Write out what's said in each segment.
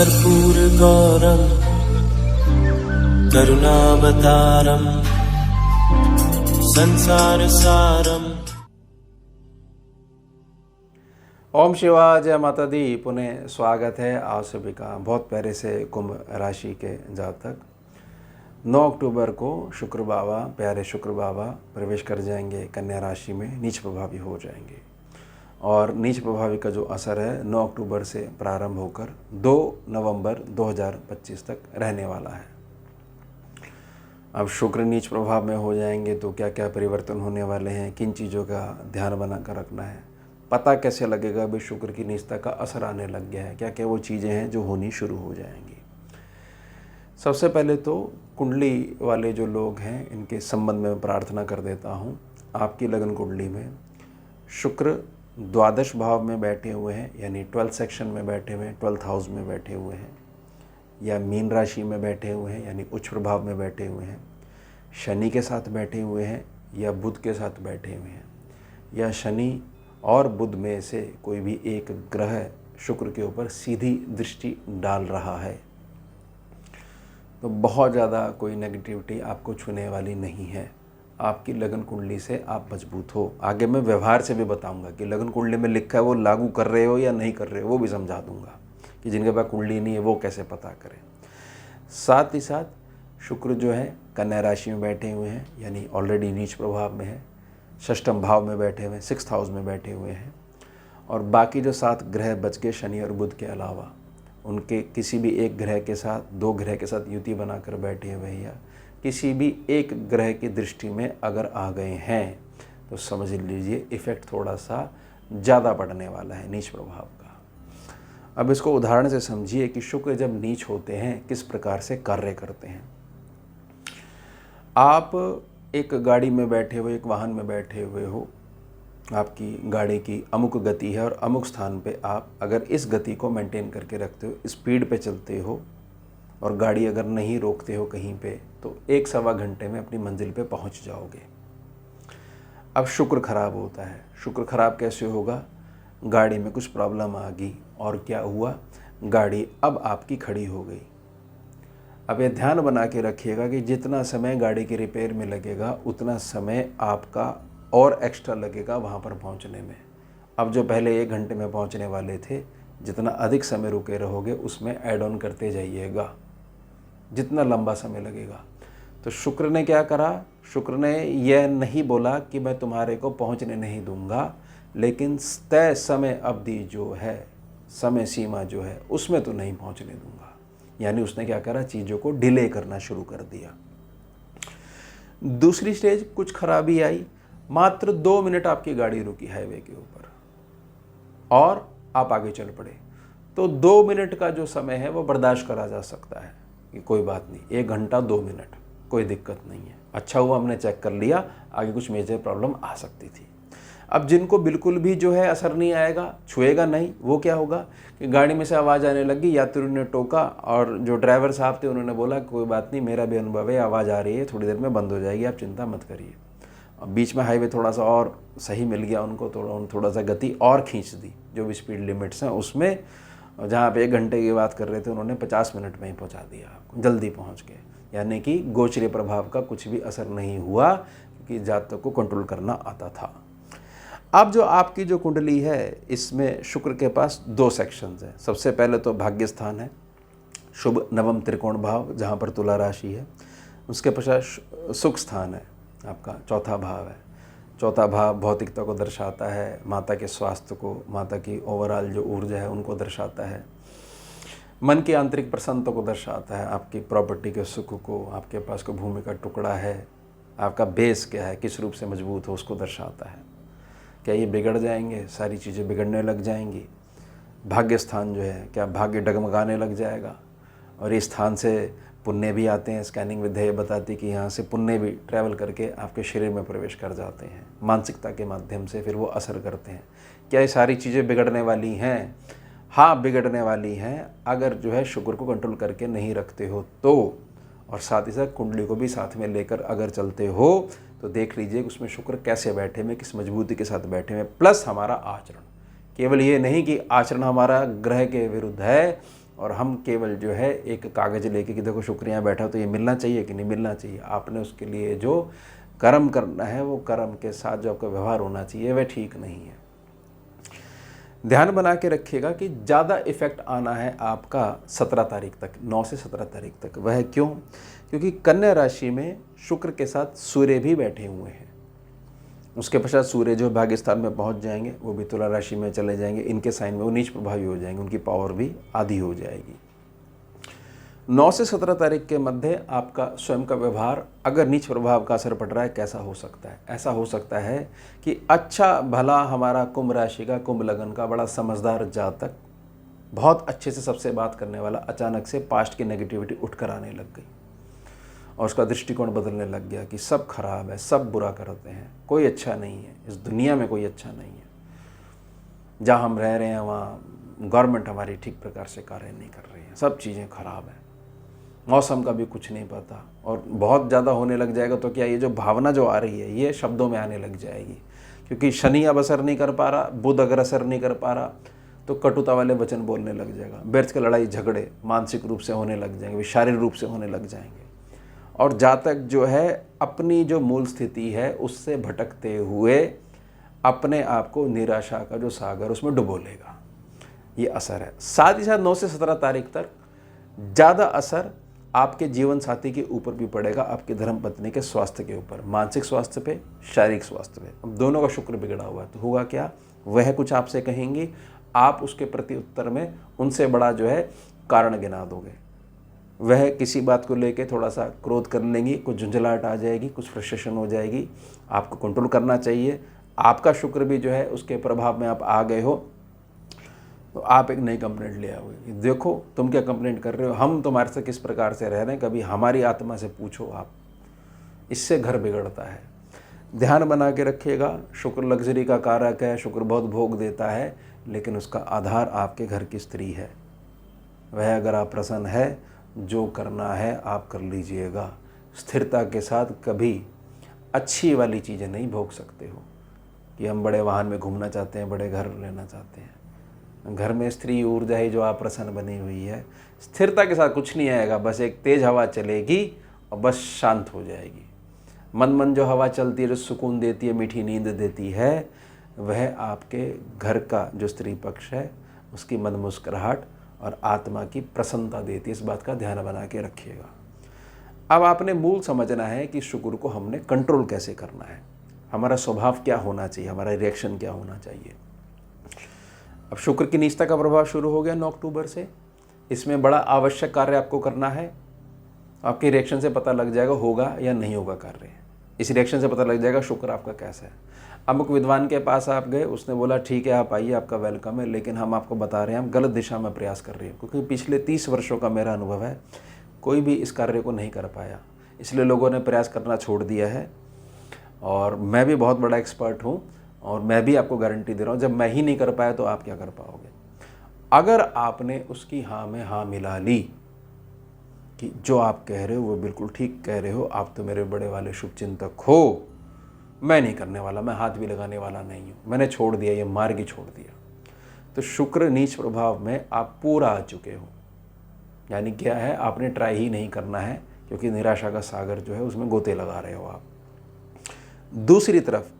कर्पूरगौरं करुणावतारं संसारसारम्। ओम शिवाय, जय माता दी। पुनः स्वागत है आप सभी का बहुत प्यारे से कुंभ राशि के जातक। 9 अक्टूबर को शुक्र बाबा, प्यारे शुक्र बाबा प्रवेश कर जाएंगे कन्या राशि में, नीच प्रभावी हो जाएंगे। और नीच प्रभावी का जो असर है 9 अक्टूबर से प्रारंभ होकर 2 नवंबर 2025 तक रहने वाला है। अब शुक्र नीच प्रभाव में हो जाएंगे तो क्या क्या परिवर्तन होने वाले हैं, किन चीज़ों का ध्यान बनाकर रखना है, पता कैसे लगेगा भी शुक्र की नीचता का असर आने लग गया है, क्या क्या वो चीज़ें हैं जो होनी शुरू हो जाएंगी। सबसे पहले तो कुंडली वाले जो लोग हैं इनके संबंध में प्रार्थना कर देता हूँ। आपकी लगन कुंडली में शुक्र द्वादश भाव में बैठे हुए हैं, यानी 12th सेक्शन में बैठे हुए हैं, 12th हाउस में बैठे हुए हैं, या मीन राशि में बैठे हुए हैं यानी उच्च प्रभाव में बैठे हुए हैं, शनि के साथ बैठे हुए हैं, या बुध के साथ बैठे हुए हैं, या शनि और बुध में से कोई भी एक ग्रह शुक्र के ऊपर सीधी दृष्टि डाल रहा है, तो बहुत ज़्यादा कोई नेगेटिविटी आपको छूने वाली नहीं है। आपकी लगन कुंडली से आप मजबूत हो। आगे मैं व्यवहार से भी बताऊंगा कि लगन कुंडली में लिखा है वो लागू कर रहे हो या नहीं कर रहे हो, वो भी समझा दूंगा कि जिनके पास कुंडली नहीं है वो कैसे पता करें। साथ ही साथ शुक्र जो है कन्या राशि में बैठे हुए हैं, यानी ऑलरेडी नीच प्रभाव में है, षष्ठम भाव में बैठे हुए हैं, 6th हाउस में बैठे हुए हैं। और बाकी जो 7 ग्रह बच गए शनि और बुध के अलावा, उनके किसी भी एक ग्रह के साथ, 2 ग्रह के साथ युति बनाकर बैठे हुए हैं, या किसी भी एक ग्रह की दृष्टि में अगर आ गए हैं तो समझ लीजिए इफ़ेक्ट थोड़ा सा ज़्यादा पड़ने वाला है नीच प्रभाव का। अब इसको उदाहरण से समझिए कि शुक्र जब नीच होते हैं किस प्रकार से कार्य करते हैं। आप एक गाड़ी में बैठे हुए, एक वाहन में बैठे हुए हो, आपकी गाड़ी की अमुक गति है और अमुक स्थान पे आप अगर इस गति को मेंटेन करके रखते हो, स्पीड पे चलते हो और गाड़ी अगर नहीं रोकते हो कहीं पे, तो 1-1.25 घंटे में अपनी मंजिल पे पहुंच जाओगे। अब शुक्र खराब होता है। शुक्र खराब कैसे होगा? गाड़ी में कुछ प्रॉब्लम आ गई और क्या हुआ, गाड़ी अब आपकी खड़ी हो गई। अब ये ध्यान बना के रखिएगा कि जितना समय गाड़ी की रिपेयर में लगेगा उतना समय आपका और एक्स्ट्रा लगेगा वहाँ पर पहुँचने में। अब जो पहले 1 घंटे में पहुँचने वाले थे, जितना अधिक समय रुके रहोगे उसमें ऐड ऑन करते जाइएगा, जितना लंबा समय लगेगा। तो शुक्र ने क्या करा? शुक्र ने यह नहीं बोला कि मैं तुम्हारे को पहुंचने नहीं दूंगा, लेकिन तय समय अवधि जो है, समय सीमा जो है, उसमें तो नहीं पहुंचने दूंगा। यानी उसने क्या करा? चीज़ों को डिले करना शुरू कर दिया। दूसरी स्टेज, कुछ खराबी आई, मात्र 2 मिनट आपकी गाड़ी रुकी हाईवे के ऊपर और आप आगे चल पड़े, तो 2 मिनट का जो समय है वो बर्दाश्त करा जा सकता है कि कोई बात नहीं, 1 घंटा 2 मिनट कोई दिक्कत नहीं है, अच्छा हुआ हमने चेक कर लिया, आगे कुछ मेजर प्रॉब्लम आ सकती थी। अब जिनको बिल्कुल भी जो है असर नहीं आएगा, छुएगा नहीं, वो क्या होगा कि गाड़ी में से आवाज़ आने लगी, यात्रियों ने टोका और जो ड्राइवर साहब थे उन्होंने बोला कोई बात नहीं, मेरा भी अनुभव है, आवाज़ आ रही है, थोड़ी देर में बंद हो जाएगी, आप चिंता मत करिए। अब बीच में हाईवे थोड़ा सा और सही मिल गया उनको, थोड़ा सा गति और खींच दी, जो भी स्पीड लिमिट्स हैं उसमें, जहाँ पे 1 घंटे की बात कर रहे थे उन्होंने 50 मिनट में ही पहुँचा दिया, आपको जल्दी पहुँच गए। यानी कि गोचरीय प्रभाव का कुछ भी असर नहीं हुआ, क्योंकि जातक को कंट्रोल करना आता था। अब जो आपकी जो कुंडली है इसमें शुक्र के पास 2 सेक्शंस हैं। सबसे पहले तो भाग्य स्थान है, शुभ नवम त्रिकोण भाव, जहाँ पर तुला राशि है। उसके पश्चात सुख स्थान है, आपका 4था भाव है। 4था भाव भौतिकता को दर्शाता है, माता के स्वास्थ्य को, माता की ओवरऑल जो ऊर्जा है उनको दर्शाता है, मन की आंतरिक प्रसन्नता को दर्शाता है, आपकी प्रॉपर्टी के सुख को, आपके पास कोई भूमि का टुकड़ा है, आपका बेस क्या है, किस रूप से मजबूत हो, उसको दर्शाता है। क्या ये बिगड़ जाएंगे? सारी चीज़ें बिगड़ने लग जाएंगी। भाग्य स्थान जो है, क्या भाग्य डगमगाने लग जाएगा? और इस स्थान से पुण्य भी आते हैं। स्कैनिंग विद्या ये बताती कि यहाँ से पुण्य भी ट्रैवल करके आपके शरीर में प्रवेश कर जाते हैं, मानसिकता के माध्यम से फिर वो असर करते हैं। क्या ये सारी चीज़ें बिगड़ने वाली हैं? हाँ, बिगड़ने वाली हैं, अगर जो है शुक्र को कंट्रोल करके नहीं रखते हो तो, और साथ ही साथ कुंडली को भी साथ में लेकर अगर चलते हो तो देख लीजिए उसमें शुक्र कैसे बैठे में, किस मजबूती के साथ बैठे में, प्लस हमारा आचरण। केवल ये नहीं कि आचरण हमारा ग्रह के विरुद्ध है और हम केवल जो है एक कागज़ लेके कि देखो शुक्र यहाँ बैठा तो ये मिलना चाहिए कि नहीं मिलना चाहिए। आपने उसके लिए जो कर्म करना है वो कर्म के साथ जो आपका व्यवहार होना चाहिए वह ठीक नहीं है। ध्यान बना के रखिएगा कि ज़्यादा इफेक्ट आना है आपका 17 तारीख तक, 9 से 17 तारीख तक। वह क्यों? क्योंकि कन्या राशि में शुक्र के साथ सूर्य भी बैठे हुए हैं। उसके पश्चात सूर्य जो भाग्य स्थान में पहुंच जाएंगे, वो भी तुला राशि में चले जाएंगे, इनके साइन में वो नीच प्रभावी हो जाएंगे, उनकी पावर भी आधी हो जाएगी। 9 से 17 तारीख के मध्य आपका स्वयं का व्यवहार अगर नीच प्रभाव का असर पड़ रहा है, कैसा हो सकता है? ऐसा हो सकता है कि अच्छा भला हमारा कुंभ राशि का, कुंभ लगन का बड़ा समझदार जातक, बहुत अच्छे से सबसे बात करने वाला, अचानक से पास्ट की नेगेटिविटी उठकर आने लग गई और उसका दृष्टिकोण बदलने लग गया कि सब खराब है, सब बुरा करते हैं, कोई अच्छा नहीं है, इस दुनिया में कोई अच्छा नहीं है, जहाँ हम रह रहे हैं वहाँ गवर्नमेंट हमारी ठीक प्रकार से कार्य नहीं कर रही है, सब चीज़ें खराब हैं, मौसम का भी कुछ नहीं पता। और बहुत ज़्यादा होने लग जाएगा तो क्या ये जो भावना जो आ रही है ये शब्दों में आने लग जाएगी, क्योंकि शनि अब असर नहीं कर पा रहा, बुध अगर असर नहीं कर पा रहा तो कटुता वाले वचन बोलने लग जाएगा, व्यर्थ के लड़ाई झगड़े मानसिक रूप से होने लग जाएंगे, शारीरिक रूप से होने लग जाएंगे। और जातक जो है अपनी जो मूल स्थिति है उससे भटकते हुए अपने आप को निराशा का जो सागर उसमें डुबो लेगा, ये असर है। साथ ही साथ 9 से 17 तारीख तक ज़्यादा असर आपके जीवन साथी के ऊपर भी पड़ेगा, आपके धर्मपत्नी के स्वास्थ्य के ऊपर, मानसिक स्वास्थ्य पे, शारीरिक स्वास्थ्य पे। अब दोनों का शुक्र बिगड़ा हुआ है तो होगा क्या? वह कुछ आपसे कहेंगी, आप उसके प्रति उत्तर में उनसे बड़ा जो है कारण गिना दोगे। वह किसी बात को लेके थोड़ा सा क्रोध कर लेंगी, कुछ झुंझलाहट आ जाएगी, कुछ फ्रस्ट्रेशन हो जाएगी, आपको कंट्रोल करना चाहिए। आपका शुक्र भी जो है उसके प्रभाव में आप आ गए हो तो आप एक नई कंप्लेंट ले आओगे। देखो तुम क्या कंप्लेंट कर रहे हो, हम तुम्हारे से किस प्रकार से रह रहे हैं, कभी हमारी आत्मा से पूछो आप। इससे घर बिगड़ता है। ध्यान बना के रखिएगा, शुक्र लग्जरी का कारक है, शुक्र बहुत भोग देता है, लेकिन उसका आधार आपके घर की स्त्री है। वह अगर आप प्रसन्न है, जो करना है आप कर लीजिएगा। स्थिरता के साथ कभी अच्छी वाली चीज़ें नहीं भोग सकते हो कि हम बड़े वाहन में घूमना चाहते हैं, बड़े घर लेना चाहते हैं। घर में स्त्री ऊर्जा ही जो आप प्रसन्न बनी हुई है, स्थिरता के साथ कुछ नहीं आएगा, बस एक तेज हवा चलेगी और बस शांत हो जाएगी। मन जो हवा चलती है, जो सुकून देती है, मीठी नींद देती है, वह आपके घर का जो स्त्री पक्ष है उसकी मन मुस्कुराहट और आत्मा की प्रसन्नता देती है। इस बात का ध्यान बना के रखिएगा। अब आपने मूल समझना है कि शुक्र को हमने कंट्रोल कैसे करना है, हमारा स्वभाव क्या होना चाहिए, हमारा रिएक्शन क्या होना चाहिए। अब शुक्र की नीचता का प्रभाव शुरू हो गया 9 अक्टूबर से। इसमें बड़ा आवश्यक कार्य आपको करना है। आपके रिएक्शन से पता लग जाएगा होगा या नहीं होगा कार्य। इस रिएक्शन से पता लग जाएगा शुक्र आपका कैसा है। अमुक विद्वान के पास आप गए, उसने बोला ठीक है आप आइए, आपका वेलकम है, लेकिन हम आपको बता रहे हैं हम गलत दिशा में प्रयास कर रहे हैं। क्योंकि पिछले 30 वर्षों का मेरा अनुभव है, कोई भी इस कार्य को नहीं कर पाया, इसलिए लोगों ने प्रयास करना छोड़ दिया है। और मैं भी बहुत बड़ा एक्सपर्ट हूँ और मैं भी आपको गारंटी दे रहा हूँ, जब मैं ही नहीं कर पाया तो आप क्या कर पाओगे। अगर आपने उसकी हाँ में हाँ मिला ली कि जो आप कह रहे हो वो बिल्कुल ठीक कह रहे हो, आप तो मेरे बड़े वाले शुभचिंतक हो, मैं नहीं करने वाला, मैं हाथ भी लगाने वाला नहीं हूँ, मैंने छोड़ दिया, ये मार्ग ही छोड़ दिया, तो शुक्र नीच प्रभाव में आप पूरा आ चुके हो। यानी क्या है, आपने ट्राई ही नहीं करना है, क्योंकि निराशा का सागर जो है उसमें गोते लगा रहे हो आप। दूसरी तरफ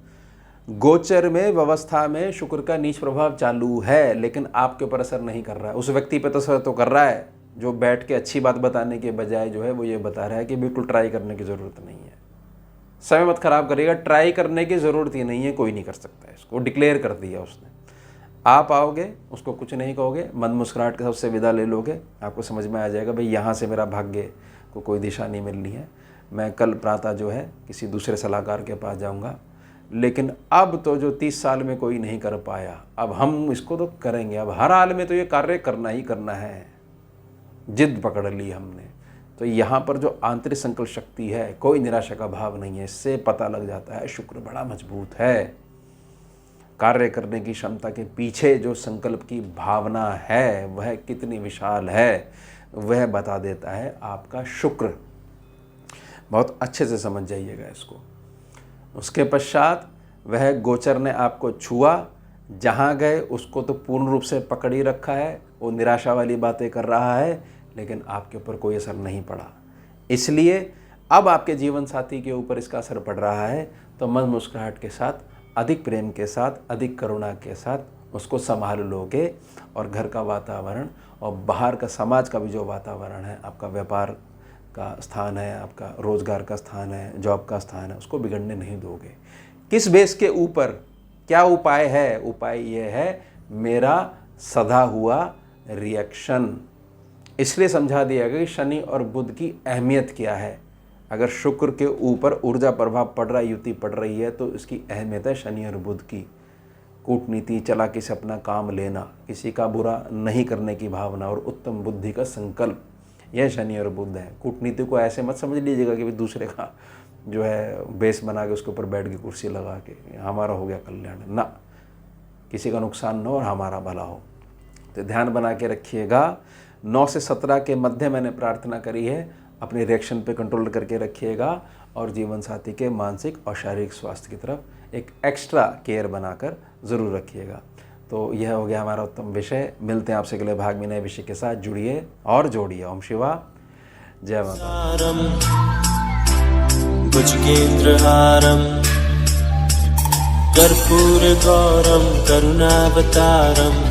गोचर में व्यवस्था में शुक्र का नीच प्रभाव चालू है, लेकिन आपके ऊपर असर नहीं कर रहा है। उस व्यक्ति पे तो असर तो कर रहा है जो बैठ के अच्छी बात बताने के बजाय जो है वो ये बता रहा है कि बिल्कुल ट्राई करने की ज़रूरत नहीं है, समय मत खराब करिएगा, ट्राई करने की ज़रूरत ही नहीं है, कोई नहीं कर सकता है इसको, डिक्लेयर कर दिया उसने। आप आओगे, उसको कुछ नहीं कहोगे, मन मुस्कुराहट के साथ उससे विदा ले लोगे, आपको समझ में आ जाएगा भाई यहाँ से मेरा भाग्य को कोई दिशा नहीं मिलनी है, मैं कल प्रातः जो है किसी दूसरे सलाहकार के पास जाऊँगा। लेकिन अब तो जो 30 साल में कोई नहीं कर पाया, अब हम इसको तो करेंगे, अब हर हाल में तो ये कार्य करना ही करना है, जिद पकड़ ली हमने। तो यहाँ पर जो आंतरिक संकल्प शक्ति है, कोई निराशा का भाव नहीं है, इससे पता लग जाता है शुक्र बड़ा मजबूत है। कार्य करने की क्षमता के पीछे जो संकल्प की भावना है वह कितनी विशाल है, वह बता देता है आपका शुक्र। बहुत अच्छे से समझ जाइएगा इसको। उसके पश्चात वह गोचर ने आपको छुआ, जहाँ गए उसको तो पूर्ण रूप से पकड़ ही रखा है, वो निराशा वाली बातें कर रहा है, लेकिन आपके ऊपर कोई असर नहीं पड़ा। इसलिए अब आपके जीवन साथी के ऊपर इसका असर पड़ रहा है, तो मन मुस्कुराहट के साथ, अधिक प्रेम के साथ, अधिक करुणा के साथ उसको संभाल लोगे, और घर का वातावरण और बाहर का समाज का भी जो वातावरण है, आपका व्यापार का स्थान है, आपका रोजगार का स्थान है, जॉब का स्थान है, उसको बिगड़ने नहीं दोगे। किस बेस के ऊपर, क्या उपाय है? उपाय ये है, मेरा सधा हुआ रिएक्शन। इसलिए समझा दिया गया कि शनि और बुध की अहमियत क्या है। अगर शुक्र के ऊपर ऊर्जा प्रभाव पड़ रहा है, युति पड़ रही है, तो इसकी अहमियत है शनि और बुध की। कूटनीति, चालाकी से अपना काम लेना, किसी का बुरा नहीं करने की भावना और उत्तम बुद्धि का संकल्प, यह शनि और बुध है। कूटनीति को ऐसे मत समझ लीजिएगा कि दूसरे का जो है बेस बना के उसके ऊपर बैठ के कुर्सी लगा के हमारा हो गया कल्याण, ना, किसी का नुकसान न हो और हमारा भला हो। तो ध्यान बना के रखिएगा। 9 से 17 के मध्य मैंने प्रार्थना करी है, अपने रिएक्शन पे कंट्रोल करके रखिएगा, और जीवन साथी के मानसिक और शारीरिक स्वास्थ्य की तरफ एक एक्स्ट्रा केयर बनाकर ज़रूर रखिएगा। तो यह हो गया हमारा उत्तम विषय। मिलते हैं आपसे अगले भाग में नए विषय के साथ। जुड़िए और जोड़िए। ओम शिवा जय माता। भुजगेन्द्रहारं कर्पूरगौरं करुणावतारं